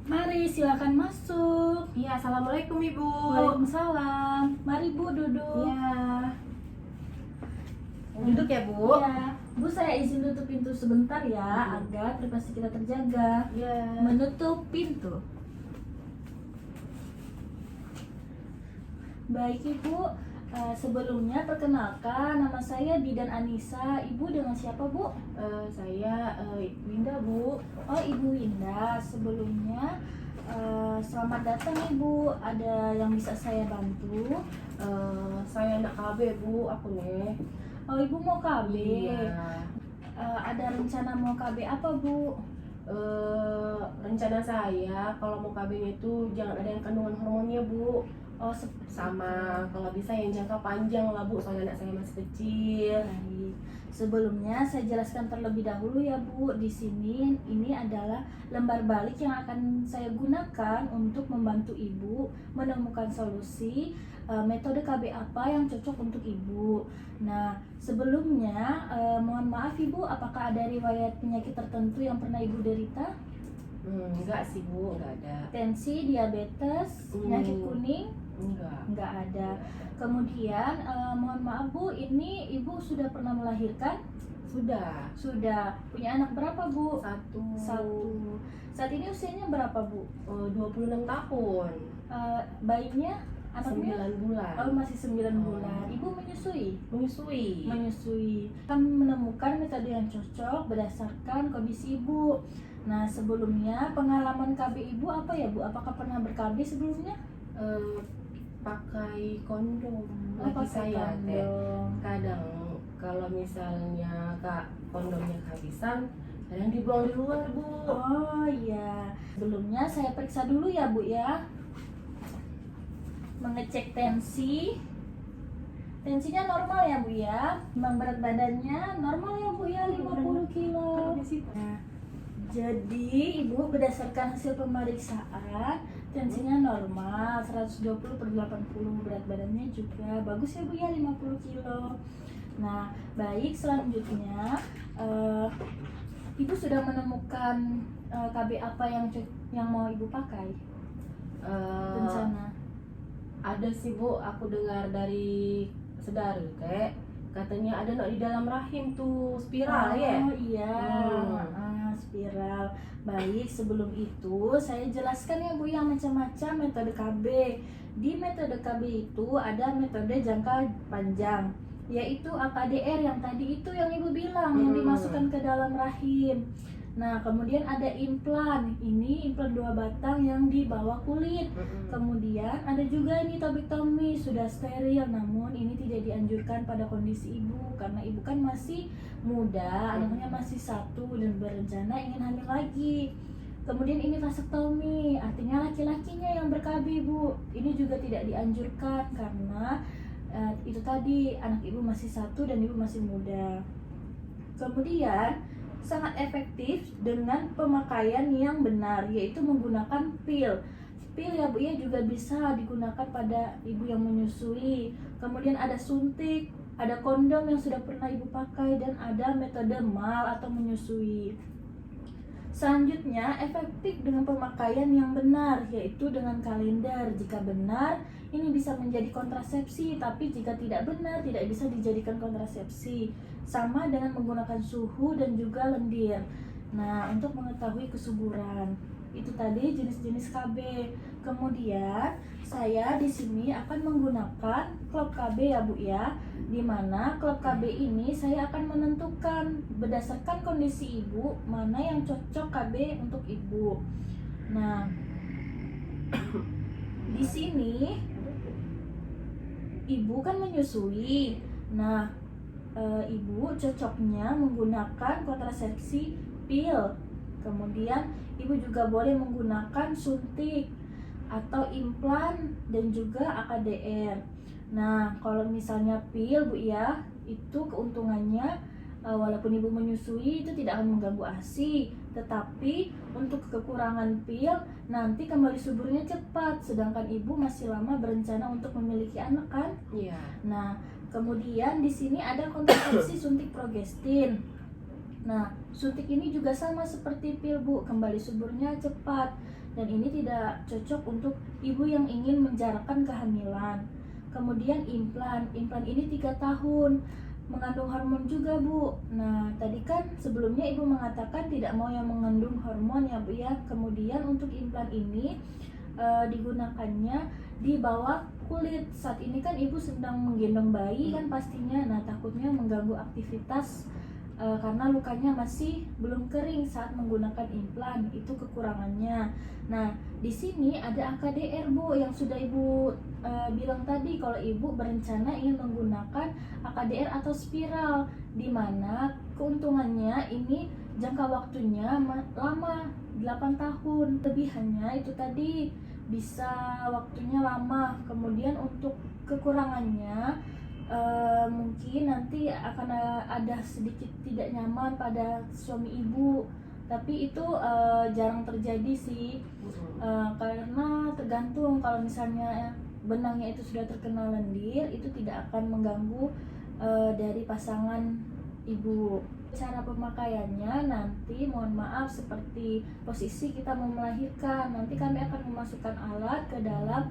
Mari silakan masuk. Iya, assalamualaikum Ibu. Waalaikumsalam. Mari Bu duduk. Iya. Duduk ya Bu. Ya, Bu saya izin tutup pintu sebentar ya agar privasi kita terjaga. Iya. Menutup pintu. Baik Ibu, sebelumnya perkenalkan nama saya Bidan Anissa. Ibu dengan siapa Bu? Saya Winda Bu. Oh Ibu Winda. Sebelumnya selamat datang Ibu. Ada yang bisa saya bantu? Saya anak KB Bu, aku nih. Oh Ibu mau KB. Iya. Ada rencana mau KB apa Bu? Rencana saya kalau mau KB-nya itu jangan ada yang kandungan hormonnya Bu. Oh Sama kalau bisa yang jangka panjang lah Bu, soalnya anak saya masih kecil. baik. Sebelumnya saya jelaskan terlebih dahulu ya Bu. Di sini ini adalah lembar balik yang akan saya gunakan untuk membantu Ibu menemukan solusi metode KB apa yang cocok untuk Ibu. Nah, sebelumnya mohon maaf Ibu, apakah ada riwayat penyakit tertentu yang pernah Ibu derita? Enggak sih Bu, enggak ada. Tensi, diabetes, penyakit kuning? Enggak ada. Kemudian mohon maaf Bu, ini Ibu sudah pernah melahirkan? Sudah. Sudah. Punya anak berapa Bu? Satu. Saat ini usianya berapa Bu? 26 tahun. Bayinya? Anaknya? 9 bulan. Oh masih 9 bulan. Ibu menyusui? Menyusui. Kami menemukan metode yang cocok berdasarkan kondisi Ibu. Nah sebelumnya pengalaman KB Ibu apa ya Bu? Apakah pernah ber-KB sebelumnya? Pakai kondom. Oh, Lagi pakai saya teh kondom. kadang kalau misalnya kondomnya kehabisan, kadang dibuang di luar Bu. Oh iya. Sebelumnya saya periksa dulu ya Bu ya. Mengecek tensi. Tensinya normal ya Bu ya. Memang berat badannya normal ya Bu ya, 50 kilo. Nah, jadi Ibu berdasarkan hasil pemeriksaan tensinya normal 120/80, berat badannya juga bagus ya Bu ya, 50 kilo. Nah, baik, selanjutnya Ibu sudah menemukan KB apa yang mau Ibu pakai? Rencana. Ada sih Bu, aku dengar dari saudara teh katanya ada di dalam rahim tuh spiral ya. Oh iya, spiral. Baik, sebelum itu saya jelaskan ya Bu yang macam-macam metode KB. Di metode KB itu ada metode jangka panjang, yaitu AKDR yang tadi itu yang Ibu bilang yang dimasukkan ke dalam rahim. Nah, kemudian ada implan. Ini implan 2 batang yang di bawah kulit. Kemudian ada juga ini tobektomi, sudah steril, namun ini tidak dianjurkan pada kondisi Ibu karena Ibu kan masih muda, anaknya masih 1 dan berencana ingin hamil lagi. Kemudian ini vasektomi, artinya laki-lakinya yang ber-KB Bu. Ini juga tidak dianjurkan karena itu tadi anak Ibu masih 1 dan Ibu masih muda. Kemudian sangat efektif dengan pemakaian yang benar, yaitu menggunakan pil. Pil ya Bu ya juga bisa digunakan pada ibu yang menyusui. Kemudian ada suntik, ada kondom yang sudah pernah Ibu pakai, dan ada metode mal atau menyusui. Selanjutnya efektif dengan pemakaian yang benar, yaitu dengan kalender. Jika benar, ini bisa menjadi kontrasepsi, tapi jika tidak benar, tidak bisa dijadikan kontrasepsi. Sama dengan menggunakan suhu dan juga lendir. Nah, untuk mengetahui kesuburan, itu tadi jenis-jenis KB. Kemudian saya di sini akan menggunakan klop KB ya Bu ya, dimana klop KB ini saya akan menentukan berdasarkan kondisi Ibu mana yang cocok KB untuk Ibu. Nah, di sini Ibu kan menyusui. Nah, Ibu cocoknya menggunakan kontrasepsi pil. Kemudian Ibu juga boleh menggunakan suntik atau implan dan juga AKDR. Nah, kalau misalnya pil Bu ya, itu keuntungannya walaupun Ibu menyusui itu tidak akan mengganggu ASI, tetapi untuk kekurangan pil nanti kembali suburnya cepat, sedangkan Ibu masih lama berencana untuk memiliki anak kan? Iya. Nah, kemudian di sini ada kontrasepsi suntik progestin. Nah, suntik ini juga sama seperti pil Bu, kembali suburnya cepat dan ini tidak cocok untuk ibu yang ingin menjarakkan kehamilan. Kemudian implan ini 3 tahun, mengandung hormon juga Bu. Nah, tadi kan sebelumnya ibu mengatakan tidak mau yang mengandung hormon ya Bu ya. Kemudian untuk implan ini digunakannya di bawah kulit. Saat ini kan ibu sedang menggendong bayi kan pastinya. Nah, takutnya mengganggu aktivitas karena lukanya masih belum kering saat menggunakan implan, itu kekurangannya. Nah, di sini ada AKDR Bu yang sudah ibu bilang tadi kalau ibu berencana ingin menggunakan AKDR atau spiral, di mana keuntungannya ini jangka waktunya lama 8 tahun. Lebihannya itu tadi bisa waktunya lama. Kemudian untuk kekurangannya mungkin nanti akan ada sedikit tidak nyaman pada suami ibu, tapi itu jarang terjadi sih. Karena tergantung, kalau misalnya benangnya itu sudah terkena lendir, itu tidak akan mengganggu dari pasangan ibu. Cara pemakaiannya nanti mohon maaf seperti posisi kita mau melahirkan, nanti kami akan memasukkan alat ke dalam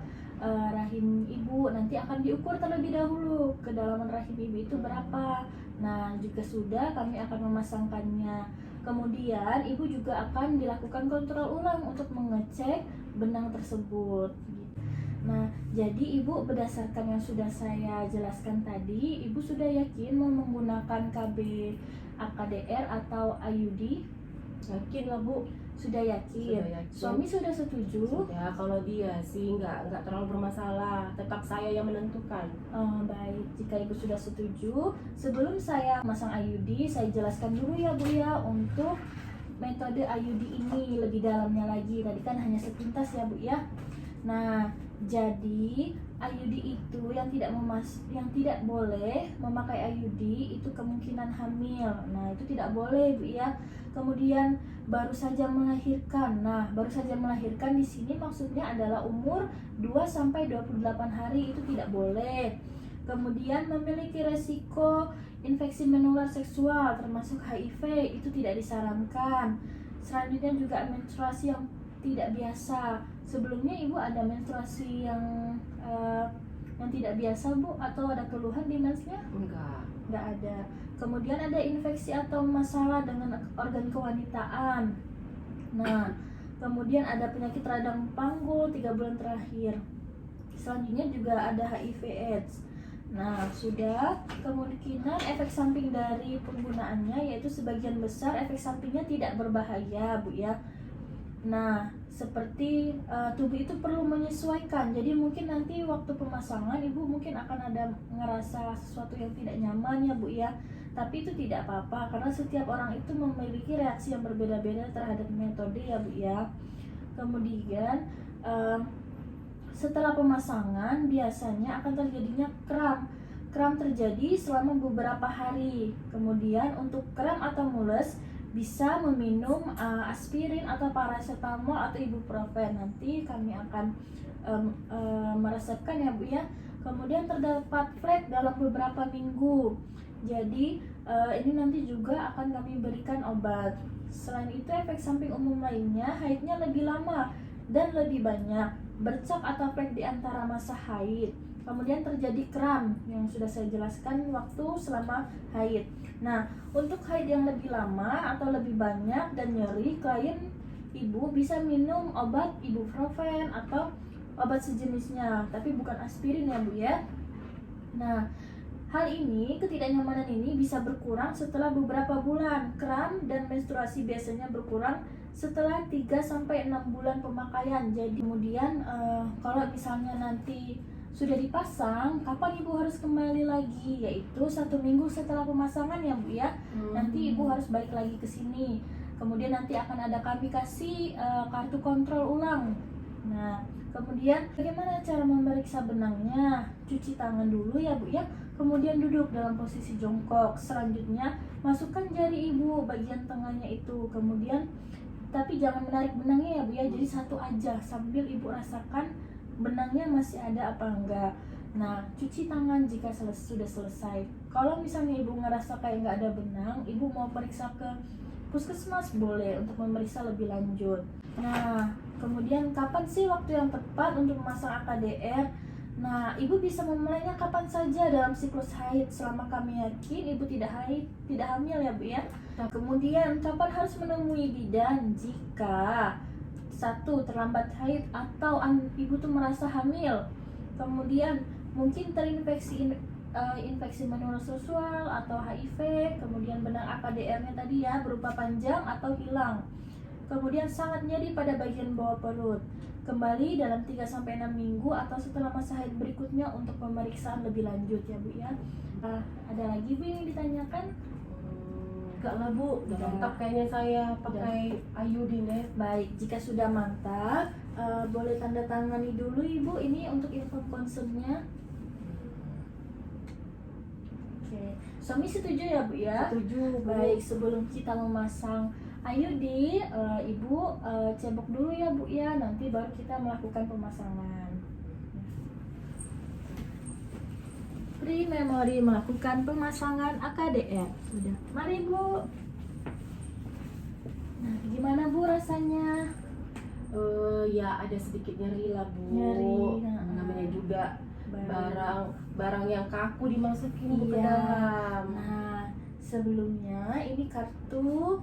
rahim ibu, nanti akan diukur terlebih dahulu kedalaman rahim ibu itu berapa. Nah, jika sudah kami akan memasangkannya. Kemudian ibu juga akan dilakukan kontrol ulang untuk mengecek benang tersebut. Nah, jadi ibu berdasarkan yang sudah saya jelaskan tadi, ibu sudah yakin mau menggunakan KB AKDR atau IUD? Yakin lah Bu. Sudah yakin? Suami sudah setuju? Ya kalau dia sih nggak terlalu bermasalah, tetap saya yang menentukan. Baik, jika ibu sudah setuju, sebelum saya masang IUD, saya jelaskan dulu ya Bu ya untuk metode IUD ini lebih dalamnya lagi. Tadi kan hanya sepintas ya Bu ya. Nah, jadi IUD itu yang tidak boleh memakai IUD itu kemungkinan hamil. Nah, itu tidak boleh Bu ya. Kemudian baru saja melahirkan. Nah, baru saja melahirkan di sini maksudnya adalah umur 2 sampai 28 hari, itu tidak boleh. Kemudian memiliki resiko infeksi menular seksual termasuk HIV, itu tidak disarankan. Selanjutnya juga menstruasi yang tidak biasa. Sebelumnya ibu ada menstruasi yang tidak biasa Bu, atau ada keluhan di mensnya? Enggak ada. Kemudian ada infeksi atau masalah dengan organ kewanitaan. Nah, kemudian ada penyakit radang panggul 3 bulan terakhir. Selanjutnya juga ada HIV AIDS. Nah, sudah. Kemungkinan efek samping dari penggunaannya yaitu sebagian besar efek sampingnya tidak berbahaya Bu ya. Nah, seperti tubuh itu perlu menyesuaikan. Jadi mungkin nanti waktu pemasangan ibu mungkin akan ada ngerasa sesuatu yang tidak nyaman ya Bu ya. Tapi itu tidak apa-apa karena setiap orang itu memiliki reaksi yang berbeda-beda terhadap metode ya Bu ya. Kemudian setelah pemasangan biasanya akan terjadinya kram. Kram terjadi selama beberapa hari. Kemudian untuk kram atau mules bisa meminum aspirin atau paracetamol atau ibuprofen. Nanti kami akan meresepkan ya Bu ya. Kemudian terdapat flek dalam beberapa minggu. Jadi ini nanti juga akan kami berikan obat. Selain itu efek samping umum lainnya, haidnya lebih lama dan lebih banyak, bercak atau flek di antara masa haid. Kemudian terjadi kram yang sudah saya jelaskan waktu selama haid. Nah, untuk haid yang lebih lama atau lebih banyak dan nyeri, klien ibu bisa minum obat ibuprofen atau obat sejenisnya, tapi bukan aspirin ya Bu ya. Nah, hal ini, ketidaknyamanan ini bisa berkurang setelah beberapa bulan. Kram dan menstruasi biasanya berkurang setelah 3 sampai 6 bulan pemakaian. Jadi kemudian kalau misalnya nanti sudah dipasang, kapan ibu harus kembali lagi? Yaitu 1 minggu setelah pemasangan ya Bu ya. Nanti ibu harus balik lagi ke sini. Kemudian nanti akan ada kami kasih kartu kontrol ulang. Nah, kemudian bagaimana cara memeriksa benangnya? Cuci tangan dulu ya Bu ya. Kemudian duduk dalam posisi jongkok. Selanjutnya masukkan jari ibu bagian tengahnya itu. Kemudian tapi jangan menarik benangnya ya Bu ya. Jadi satu aja sambil ibu rasakan benangnya masih ada apa enggak. Nah, cuci tangan jika sudah selesai. Kalau misalnya ibu ngerasa kayak nggak ada benang, ibu mau periksa ke puskesmas boleh untuk memeriksa lebih lanjut. Nah, kemudian kapan sih waktu yang tepat untuk memasang AKDR? Nah, ibu bisa memulainya kapan saja dalam siklus haid selama kami yakin ibu tidak hamil ya Bu ya. Nah, kemudian kapan harus menemui bidan jika satu terlambat haid atau ibu tuh merasa hamil. Kemudian mungkin terinfeksi infeksi menular seksual atau HIV, kemudian benang AKDR-nya tadi ya berupa panjang atau hilang. Kemudian sangat nyeri pada bagian bawah perut. Kembali dalam 3-6 minggu atau setelah masa haid berikutnya untuk pemeriksaan lebih lanjut ya Bu ya. Ada lagi Bu yang ditanyakan? Enggak lah Bu, udah Udah. mantap kayaknya saya pakai iodine ya. Baik, jika sudah mantap, boleh tanda tangani dulu Ibu ini untuk info konsumnya. Oke, suami setuju ya Bu ya? Setuju Bu. Baik, sebelum kita memasang IUD, Ibu cebok dulu ya Bu ya, nanti baru kita melakukan pemasangan. Pre-memory melakukan pemasangan AKDR. Sudah, mari Bu. Nah, gimana Bu rasanya? Ya ada sedikit nyeri lah Bu. Nyeri, Namanya juga Baik. barang yang kaku dimasukin Bu ke Iya. dalam. Nah, sebelumnya ini kartu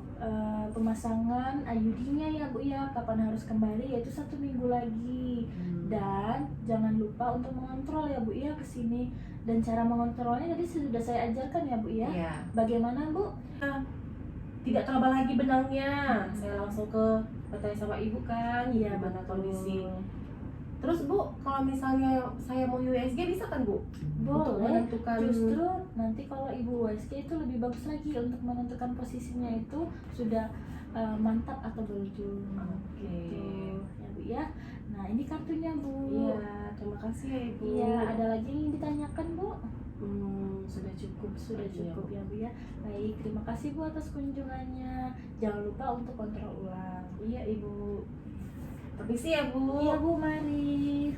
pemasangan IUD-nya ya Bu ya, kapan harus kembali yaitu 1 minggu lagi. Dan jangan lupa untuk mengontrol ya Bu ya ke sini. Dan cara mengontrolnya tadi sudah saya ajarkan ya Bu ya. Iya. Bagaimana Bu? Tidak terabal lagi benangnya. Saya langsung bertanya sama ibu kan, Iya, gimana betul. kondisi. Terus Bu, kalau misalnya saya mau USG bisa kan Bu? Untuk Boleh. menentukan. Justru nanti kalau Ibu USG itu lebih bagus lagi untuk menentukan posisinya itu sudah mantap atau belum. Oke. Gitu, ya Bu ya. Nah, ini kartunya Bu. Iya, terima kasih ya Ibu. Iya, ada lagi yang ditanyakan Bu? Sudah cukup. Sudah Iya, cukup ya Bu ya. Baik, terima kasih Bu atas kunjungannya. Jangan lupa untuk kontrol ulang. Iya Ibu. Permisi ya Bu. Iya Bu, mari.